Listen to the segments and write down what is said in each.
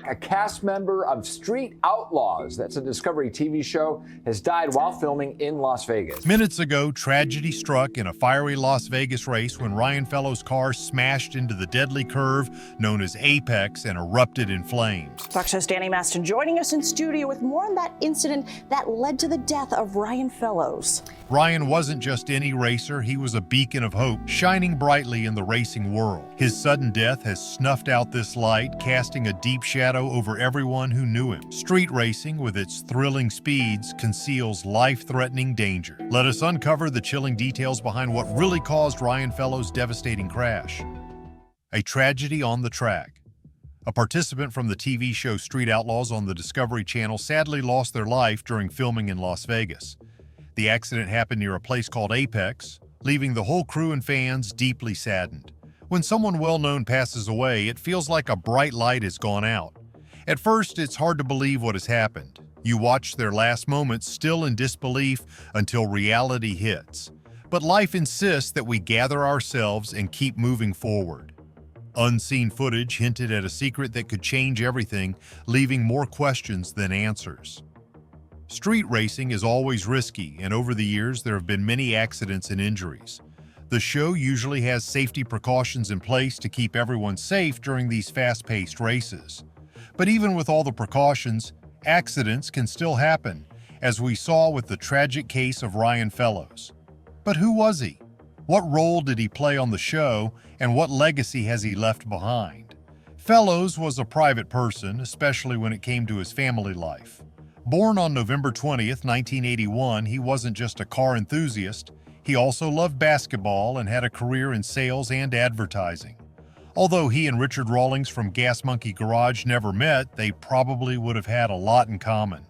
A cast member of Street Outlaws, that's a Discovery TV show, has died while filming in Las Vegas. Minutes ago, tragedy struck in a fiery Las Vegas race when Ryan Fellows' car smashed into the deadly curve known as Apex and erupted in flames. Fox host Danny Maston joining us in studio with more on that incident that led to the death of Ryan Fellows. Ryan wasn't just any racer, he was a beacon of hope, shining brightly in the racing world. His sudden death has snuffed out this light, casting a deep shadow over everyone who knew him. Street racing, with its thrilling speeds, conceals life-threatening danger. Let us uncover the chilling details behind what really caused Ryan Fellows' devastating crash. A tragedy on the track. A participant from the TV show Street Outlaws on the Discovery Channel sadly lost their life during filming in Las Vegas. The accident happened near a place called Apex, leaving the whole crew and fans deeply saddened. When someone well-known passes away, it feels like a bright light has gone out. At first, it's hard to believe what has happened. You watch their last moments still in disbelief until reality hits. But life insists that we gather ourselves and keep moving forward. Unseen footage hinted at a secret that could change everything, leaving more questions than answers. Street racing is always risky, and over the years there have been many accidents and injuries. The show usually has safety precautions in place to keep everyone safe during these fast-paced races. But even with all the precautions, accidents can still happen, as we saw with the tragic case of Ryan Fellows. But who was he? What role did he play on the show, and what legacy has he left behind? Fellows was a private person, especially when it came to his family life. Born on November 20th, 1981, he wasn't just a car enthusiast, he also loved basketball and had a career in sales and advertising. Although he and Richard Rawlings from Gas Monkey Garage never met, they probably would have had a lot in common.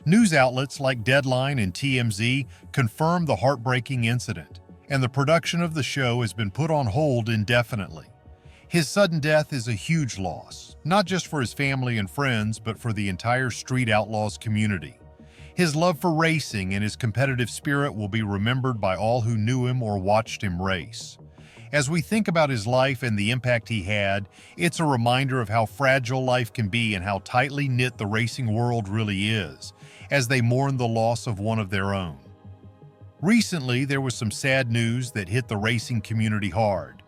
News outlets like Deadline and TMZ confirmed the heartbreaking incident, and the production of the show has been put on hold indefinitely. His sudden death is a huge loss, not just for his family and friends, but for the entire Street Outlaws community. His love for racing and his competitive spirit will be remembered by all who knew him or watched him race. As we think about his life and the impact he had, it's a reminder of how fragile life can be and how tightly knit the racing world really is, as they mourn the loss of one of their own. Recently, there was some sad news that hit the racing community hard.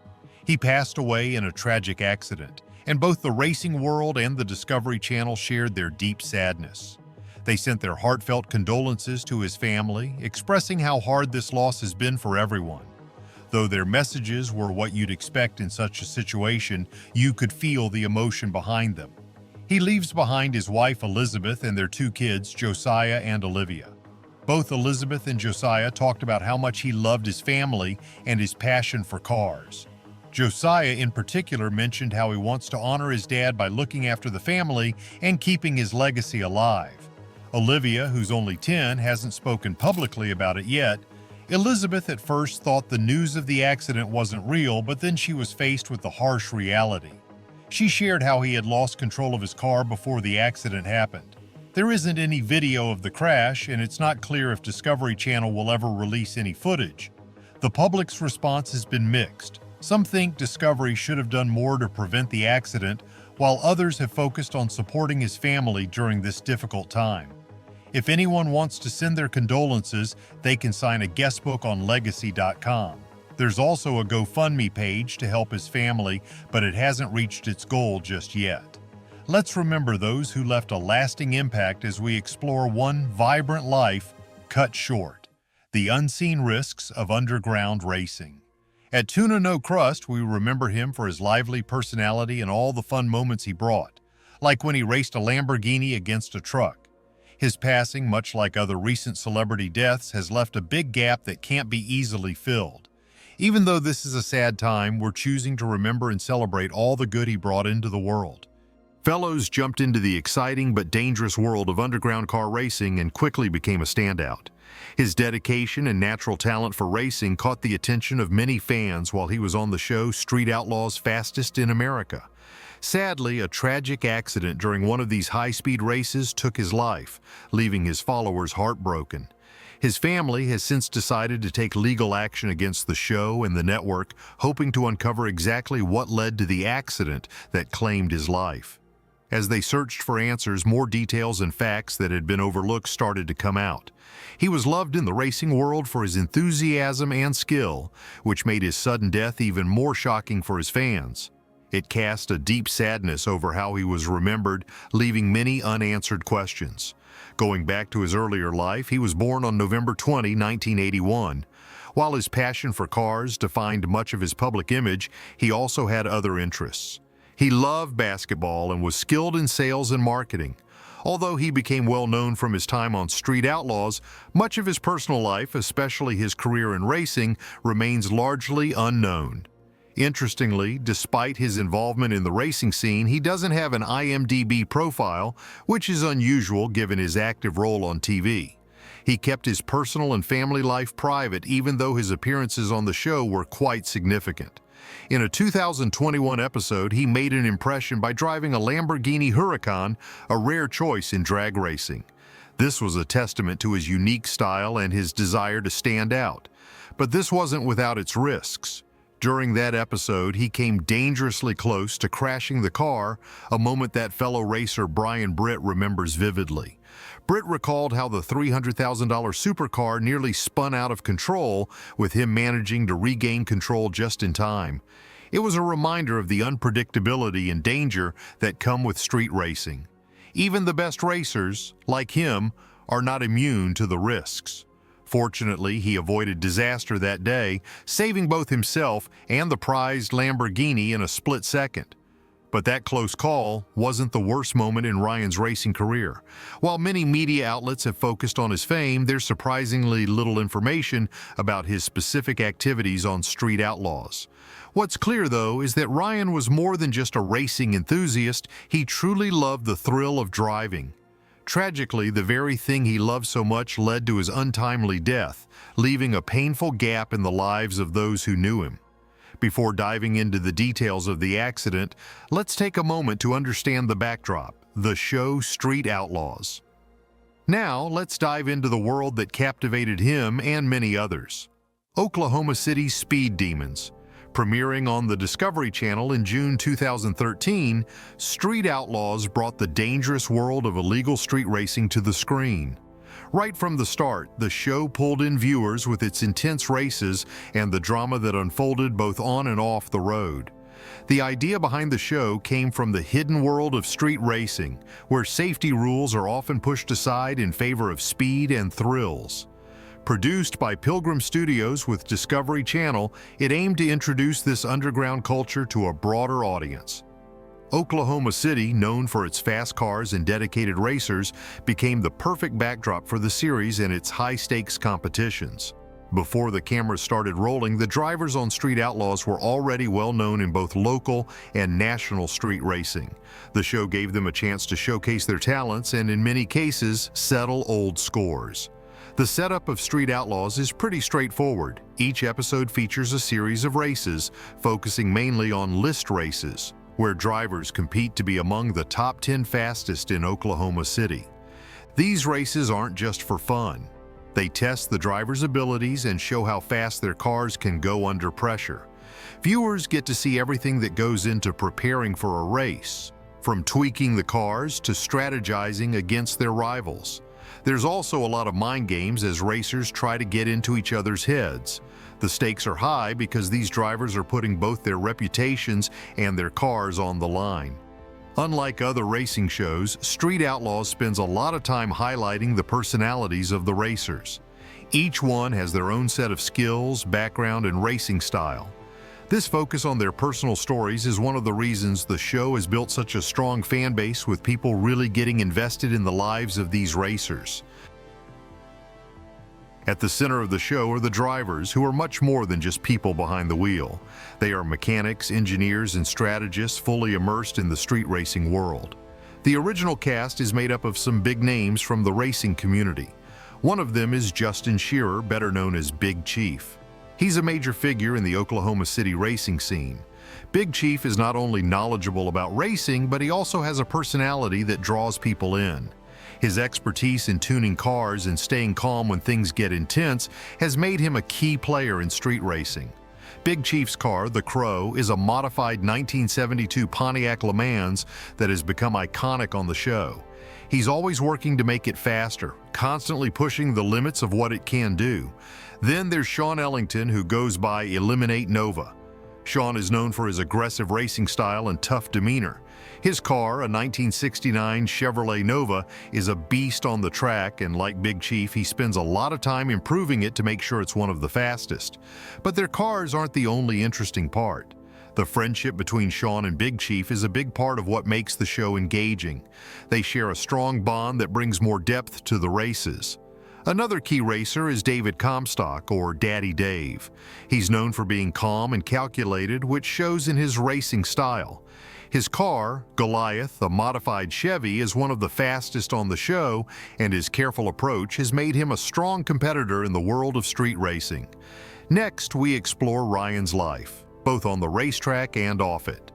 He passed away in a tragic accident, and both the racing world and the Discovery Channel shared their deep sadness. They sent their heartfelt condolences to his family, expressing how hard this loss has been for everyone. Though their messages were what you'd expect in such a situation, you could feel the emotion behind them. He leaves behind his wife Elizabeth and their two kids, Josiah and Olivia. Both Elizabeth and Josiah talked about how much he loved his family and his passion for cars. Josiah in particular mentioned how he wants to honor his dad by looking after the family and keeping his legacy alive. Olivia, who's only 10, hasn't spoken publicly about it yet. Elizabeth at first thought the news of the accident wasn't real, but then she was faced with the harsh reality. She shared how he had lost control of his car before the accident happened. There isn't any video of the crash, and it's not clear if Discovery Channel will ever release any footage. The public's response has been mixed. Some think Discovery should have done more to prevent the accident, while others have focused on supporting his family during this difficult time. If anyone wants to send their condolences, they can sign a guest book on legacy.com. There's also a GoFundMe page to help his family, but it hasn't reached its goal just yet. Let's remember those who left a lasting impact as we explore one vibrant life cut short: the unseen risks of underground racing. At Tuna No Crust, we remember him for his lively personality and all the fun moments he brought, like when he raced a Lamborghini against a truck. His passing, much like other recent celebrity deaths, has left a big gap that can't be easily filled. Even though this is a sad time, we're choosing to remember and celebrate all the good he brought into the world. Fellows jumped into the exciting but dangerous world of underground car racing and quickly became a standout. His dedication and natural talent for racing caught the attention of many fans while he was on the show Street Outlaws Fastest in America. Sadly, a tragic accident during one of these high-speed races took his life, leaving his followers heartbroken. His family has since decided to take legal action against the show and the network, hoping to uncover exactly what led to the accident that claimed his life. As they searched for answers, more details and facts that had been overlooked started to come out. He was loved in the racing world for his enthusiasm and skill, which made his sudden death even more shocking for his fans. It cast a deep sadness over how he was remembered, leaving many unanswered questions. Going back to his earlier life, he was born on November 20, 1981. While his passion for cars defined much of his public image, he also had other interests. He loved basketball and was skilled in sales and marketing. Although he became well known from his time on Street Outlaws, much of his personal life, especially his career in racing, remains largely unknown. Interestingly, despite his involvement in the racing scene, he doesn't have an IMDb profile, which is unusual given his active role on TV. He kept his personal and family life private, even though his appearances on the show were quite significant. In a 2021 episode, he made an impression by driving a Lamborghini Huracan, a rare choice in drag racing. This was a testament to his unique style and his desire to stand out. But this wasn't without its risks. During that episode, he came dangerously close to crashing the car, a moment that fellow racer Brian Britt remembers vividly. Britt recalled how the $300,000 supercar nearly spun out of control, with him managing to regain control just in time. It was a reminder of the unpredictability and danger that come with street racing. Even the best racers, like him, are not immune to the risks. Fortunately, he avoided disaster that day, saving both himself and the prized Lamborghini in a split second. But that close call wasn't the worst moment in Ryan's racing career. While many media outlets have focused on his fame, there's surprisingly little information about his specific activities on Street Outlaws. What's clear, though, is that Ryan was more than just a racing enthusiast. He truly loved the thrill of driving. Tragically, the very thing he loved so much led to his untimely death, leaving a painful gap in the lives of those who knew him. Before diving into the details of the accident, let's take a moment to understand the backdrop, the show Street Outlaws. Now, let's dive into the world that captivated him and many others. Oklahoma City's Speed Demons. Premiering on the Discovery Channel in June 2013, Street Outlaws brought the dangerous world of illegal street racing to the screen. Right from the start, the show pulled in viewers with its intense races and the drama that unfolded both on and off the road. The idea behind the show came from the hidden world of street racing, where safety rules are often pushed aside in favor of speed and thrills. Produced by Pilgrim Studios with Discovery Channel, it aimed to introduce this underground culture to a broader audience. Oklahoma City, known for its fast cars and dedicated racers, became the perfect backdrop for the series and its high-stakes competitions. Before the cameras started rolling, the drivers on Street Outlaws were already well known in both local and national street racing. The show gave them a chance to showcase their talents and, in many cases, settle old scores. The setup of Street Outlaws is pretty straightforward. Each episode features a series of races, focusing mainly on list races, where drivers compete to be among the top 10 fastest in Oklahoma City. These races aren't just for fun. They test the drivers' abilities and show how fast their cars can go under pressure. Viewers get to see everything that goes into preparing for a race, from tweaking the cars to strategizing against their rivals. There's also a lot of mind games as racers try to get into each other's heads. The stakes are high because these drivers are putting both their reputations and their cars on the line. Unlike other racing shows, Street Outlaws spends a lot of time highlighting the personalities of the racers. Each one has their own set of skills, background, and racing style. This focus on their personal stories is one of the reasons the show has built such a strong fan base, with people really getting invested in the lives of these racers. At the center of the show are the drivers, who are much more than just people behind the wheel. They are mechanics, engineers, and strategists fully immersed in the street racing world. The original cast is made up of some big names from the racing community. One of them is Justin Shearer, better known as Big Chief. He's a major figure in the Oklahoma City racing scene. Big Chief is not only knowledgeable about racing, but he also has a personality that draws people in. His expertise in tuning cars and staying calm when things get intense has made him a key player in street racing. Big Chief's car, the Crow, is a modified 1972 Pontiac Le Mans that has become iconic on the show. He's always working to make it faster, constantly pushing the limits of what it can do. Then there's Sean Ellington, who goes by Eliminate Nova. Sean is known for his aggressive racing style and tough demeanor. His car, a 1969 Chevrolet Nova, is a beast on the track, and like Big Chief, he spends a lot of time improving it to make sure it's one of the fastest. But their cars aren't the only interesting part. The friendship between Sean and Big Chief is a big part of what makes the show engaging. They share a strong bond that brings more depth to the races. Another key racer is David Comstock, or Daddy Dave. He's known for being calm and calculated, which shows in his racing style. His car, Goliath, a modified Chevy, is one of the fastest on the show, and his careful approach has made him a strong competitor in the world of street racing. Next, we explore Ryan's life, both on the racetrack and off it.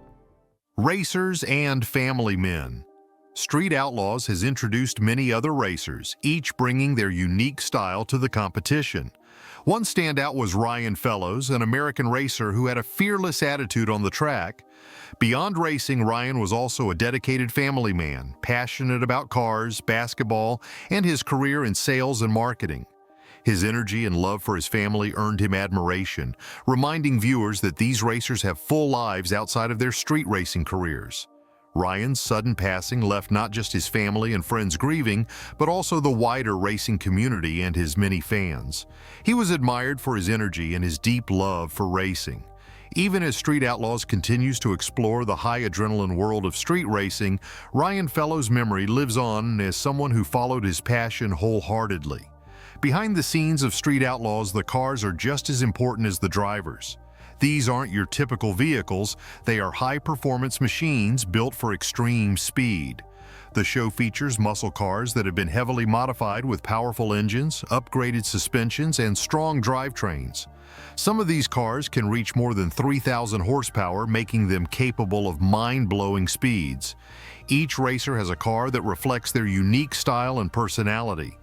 Racers and family men. Street Outlaws has introduced many other racers, each bringing their unique style to the competition. One standout was Ryan Fellows, an American racer who had a fearless attitude on the track. Beyond racing, Ryan was also a dedicated family man, passionate about cars, basketball, and his career in sales and marketing. His energy and love for his family earned him admiration, reminding viewers that these racers have full lives outside of their street racing careers. Ryan's sudden passing left not just his family and friends grieving, but also the wider racing community and his many fans. He was admired for his energy and his deep love for racing. Even as Street Outlaws continues to explore the high-adrenaline world of street racing, Ryan Fellows' memory lives on as someone who followed his passion wholeheartedly. Behind the scenes of Street Outlaws, the cars are just as important as the drivers. These aren't your typical vehicles, they are high-performance machines built for extreme speed. The show features muscle cars that have been heavily modified with powerful engines, upgraded suspensions, and strong drivetrains. Some of these cars can reach more than 3,000 horsepower, making them capable of mind-blowing speeds. Each racer has a car that reflects their unique style and personality.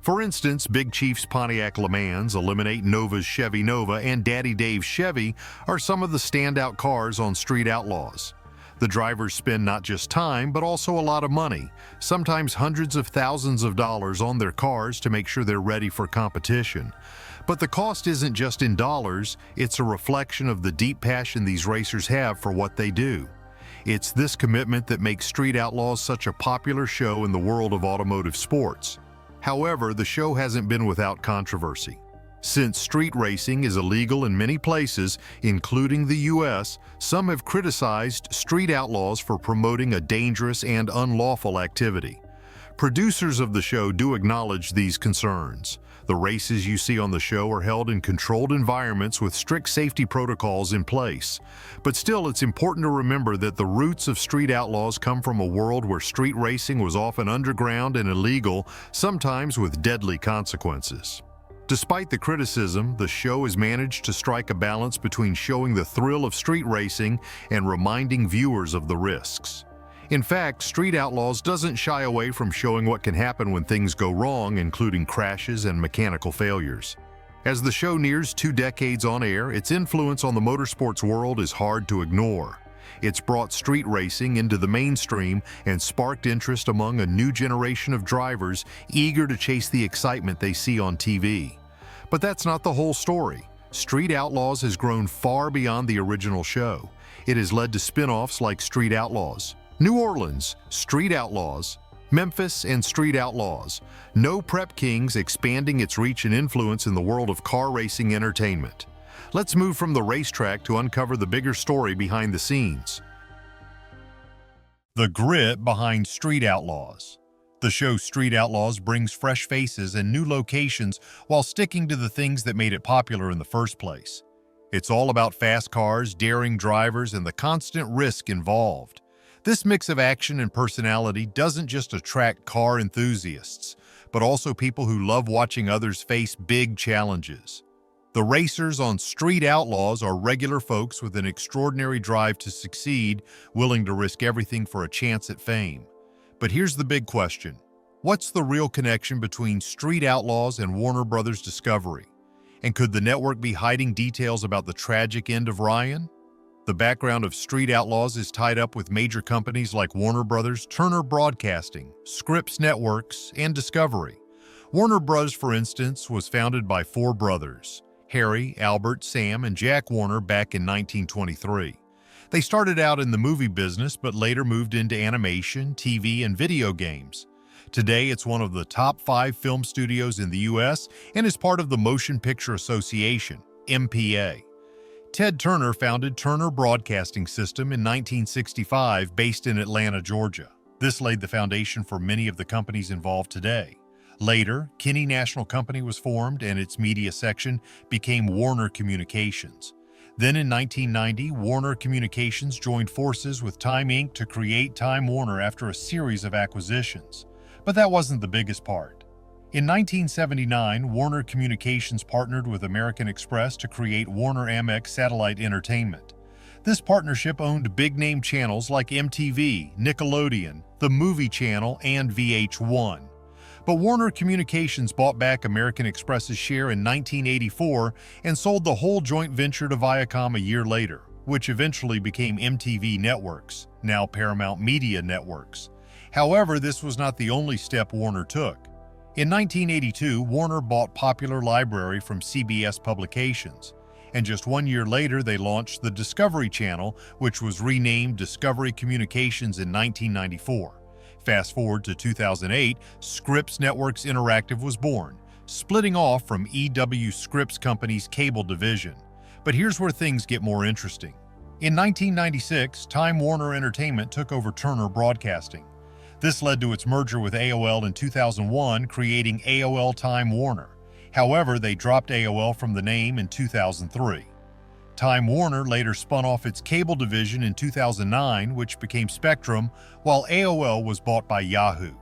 For instance, Big Chief's Pontiac Le Mans, Eliminate Nova's Chevy Nova, and Daddy Dave's Chevy are some of the standout cars on Street Outlaws. The drivers spend not just time, but also a lot of money, sometimes hundreds of thousands of dollars on their cars to make sure they're ready for competition. But the cost isn't just in dollars, it's a reflection of the deep passion these racers have for what they do. It's this commitment that makes Street Outlaws such a popular show in the world of automotive sports. However, the show hasn't been without controversy. Since street racing is illegal in many places, including the US, some have criticized Street Outlaws for promoting a dangerous and unlawful activity. Producers of the show do acknowledge these concerns. The races you see on the show are held in controlled environments with strict safety protocols in place. But still, it's important to remember that the roots of Street Outlaws come from a world where street racing was often underground and illegal, sometimes with deadly consequences. Despite the criticism, the show has managed to strike a balance between showing the thrill of street racing and reminding viewers of the risks. In fact, Street Outlaws doesn't shy away from showing what can happen when things go wrong, including crashes and mechanical failures. As the show nears 2 decades on air, its influence on the motorsports world is hard to ignore. It's brought street racing into the mainstream and sparked interest among a new generation of drivers eager to chase the excitement they see on TV. But that's not the whole story. Street Outlaws has grown far beyond the original show. It has led to spin-offs like Street Outlaws, New Orleans, Street Outlaws, Memphis, and Street Outlaws. No Prep Kings, expanding its reach and influence in the world of car racing entertainment. Let's move from the racetrack to uncover the bigger story behind the scenes. The grit behind Street Outlaws. The show Street Outlaws brings fresh faces and new locations while sticking to the things that made it popular in the first place. It's all about fast cars, daring drivers, and the constant risk involved. This mix of action and personality doesn't just attract car enthusiasts, but also people who love watching others face big challenges. The racers on Street Outlaws are regular folks with an extraordinary drive to succeed, willing to risk everything for a chance at fame. But here's the big question. What's the real connection between Street Outlaws and Warner Brothers Discovery? And could the network be hiding details about the tragic end of Ryan? The background of Street Outlaws is tied up with major companies like Warner Brothers, Turner Broadcasting, Scripps Networks, and Discovery. Warner Bros., for instance, was founded by four brothers, Harry, Albert, Sam, and Jack Warner, back in 1923. They started out in the movie business but later moved into animation, TV, and video games. Today, it's one of the top 5 film studios in the U.S. and is part of the Motion Picture Association, MPA. Ted Turner founded Turner Broadcasting System in 1965, based in Atlanta, Georgia. This laid the foundation for many of the companies involved today. Later, Kinney National Company was formed and its media section became Warner Communications. Then in 1990, Warner Communications joined forces with Time Inc. to create Time Warner after a series of acquisitions. But that wasn't the biggest part. In 1979, Warner Communications partnered with American Express to create Warner Amex Satellite Entertainment. This partnership owned big-name channels like MTV, Nickelodeon, the Movie Channel, and VH1. But Warner Communications bought back American Express's share in 1984 and sold the whole joint venture to Viacom a year later, which eventually became MTV Networks, now Paramount Media Networks. However, this was not the only step Warner took. In 1982, Warner bought Popular Library from CBS Publications, and just 1 year later they launched the Discovery Channel, which was renamed Discovery Communications in 1994. Fast forward to 2008, Scripps Networks Interactive was born, splitting off from EW Scripps Company's cable division. But here's where things get more interesting. In 1996, Time Warner Entertainment took over Turner Broadcasting. This led to its merger with AOL in 2001, creating AOL Time Warner. However, they dropped AOL from the name in 2003. Time Warner later spun off its cable division in 2009, which became Spectrum, while AOL was bought by Yahoo.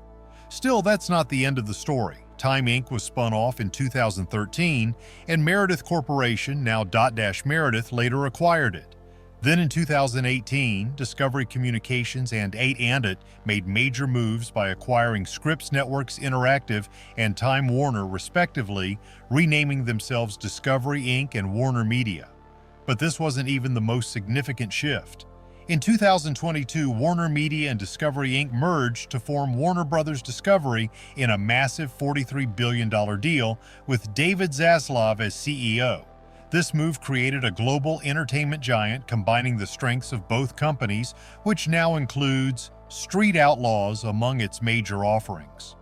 Still, that's not the end of the story. Time Inc. was spun off in 2013, and Meredith Corporation, now Dotdash Meredith, later acquired it. Then in 2018, Discovery Communications and 8andIT made major moves by acquiring Scripps Networks Interactive and Time Warner respectively, renaming themselves Discovery Inc. and Warner Media. But this wasn't even the most significant shift. In 2022, Warner Media and Discovery Inc. merged to form Warner Bros. Discovery in a massive $43 billion deal with David Zaslav as CEO. This move created a global entertainment giant combining the strengths of both companies, which now includes Street Outlaws among its major offerings.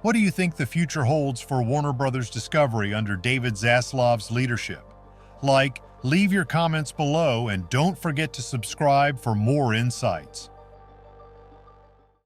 What do you think the future holds for Warner Bros. Discovery under David Zaslav's leadership? Leave your comments below and don't forget to subscribe for more insights.